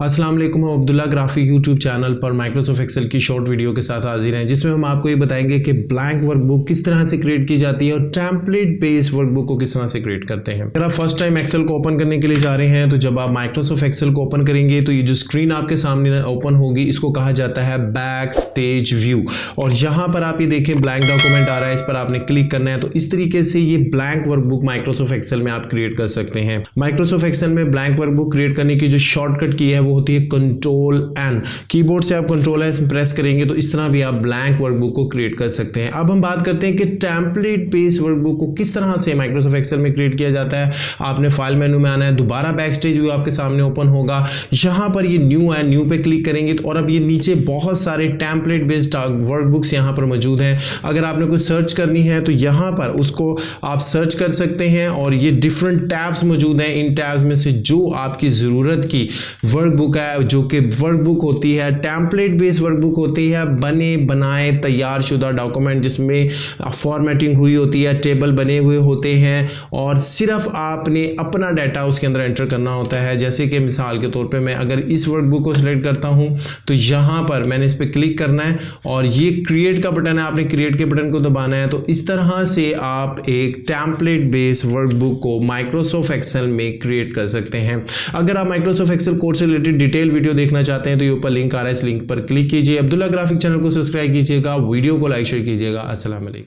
अस्सलाम वालेकुम, हम अब्दुल्ला ग्राफिक यूट्यूब चैनल पर माइक्रोसॉफ्ट एक्सेल की शॉर्ट वीडियो के साथ हाजिर हैं, जिसमें हम आपको ये बताएंगे कि ब्लैंक वर्कबुक किस तरह से क्रिएट की जाती है और टेम्पलेट बेस्ड वर्कबुक को किस तरह से क्रिएट करते हैं। अगर आप फर्स्ट टाइम एक्सेल को ओपन करने के लिए जा रहे हैं तो जब आप माइक्रोसॉफ्ट एक्सेल को ओपन करेंगे तो ये जो स्क्रीन आपके सामने ओपन होगी इसको कहा जाता है बैक स्टेज व्यू। और यहाँ पर आप ये देखें ब्लैंक डॉक्यूमेंट आ रहा है, इस पर आपने क्लिक करना है। तो इस तरीके से ये ब्लैंक वर्कबुक माइक्रोसॉफ्ट एक्सेल में आप क्रिएट कर सकते हैं। माइक्रोसॉफ्ट एक्सेल में ब्लैंक वर्कबुक क्रिएट करने की जो शॉर्टकट की है वो होती है कंट्रोल एन। कीबोर्ड से आप कंट्रोल एन प्रेस करेंगे तो इस तरह भी आप ब्लैंक वर्कबुक को क्रिएट कर सकते हैं। अब हम बात करते हैं कि टेम्पलेट बेस्ड वर्कबुक को किस तरह से माइक्रोसॉफ्ट एक्सेल में क्रिएट किया जाता है। आपने फाइल मेनू में आना है, दोबारा बैक स्टेज व्यू आपके सामने ओपन होगा। यहाँ पर ये न्यू है, न्यू पे क्लिक करेंगे तो और अब ये नीचे बहुत सारे टेम्पलेट बेस्ड वर्कबुक्स यहाँ पर मौजूद हैं। अगर आपने कोई सर्च करनी है तो यहाँ पर उसको आप सर्च कर सकते हैं और ये डिफरेंट टैब्स मौजूद हैं। इन टैब्स में से जो आपकी ज़रूरत की वर्कबुक है, जो कि वर्कबुक होती है टेम्पलेट बेस्ड वर्कबुक होती है, बने बनाए तैयार शुदा डॉक्यूमेंट जिसमें फॉर्मेटिंग हुई होती है, टेबल बने हुए होते हैं और सिर्फ आपने अपना डाटा उसके अंदर एंटर करना होता है। जैसे कि मिसाल के तौर पे मैं अगर इस वर्कबुक को सिलेक्ट करता हूं तो यहाँ पर मैंने इस पर क्लिक करना है और ये क्रिएट का बटन है, आपने क्रिएट के बटन को दबाना है। तो इस तरह से आप एक टेम्पलेट बेस्ड वर्कबुक को माइक्रोसॉफ्ट एक्सेल में क्रिएट कर सकते हैं। अगर आप माइक्रोसॉफ्ट एक्सेल कोर्स से रिलेटेड डिटेल वीडियो देखना चाहते हैं तो ये ऊपर लिंक आ रहा है, इस लिंक पर क्लिक कीजिए। अब्दुल्ला ग्राफिक चैनल को सब्सक्राइब कीजिएगा, वीडियो को लाइक शेयर कीजिएगा। अस्सलाम वालेकुम।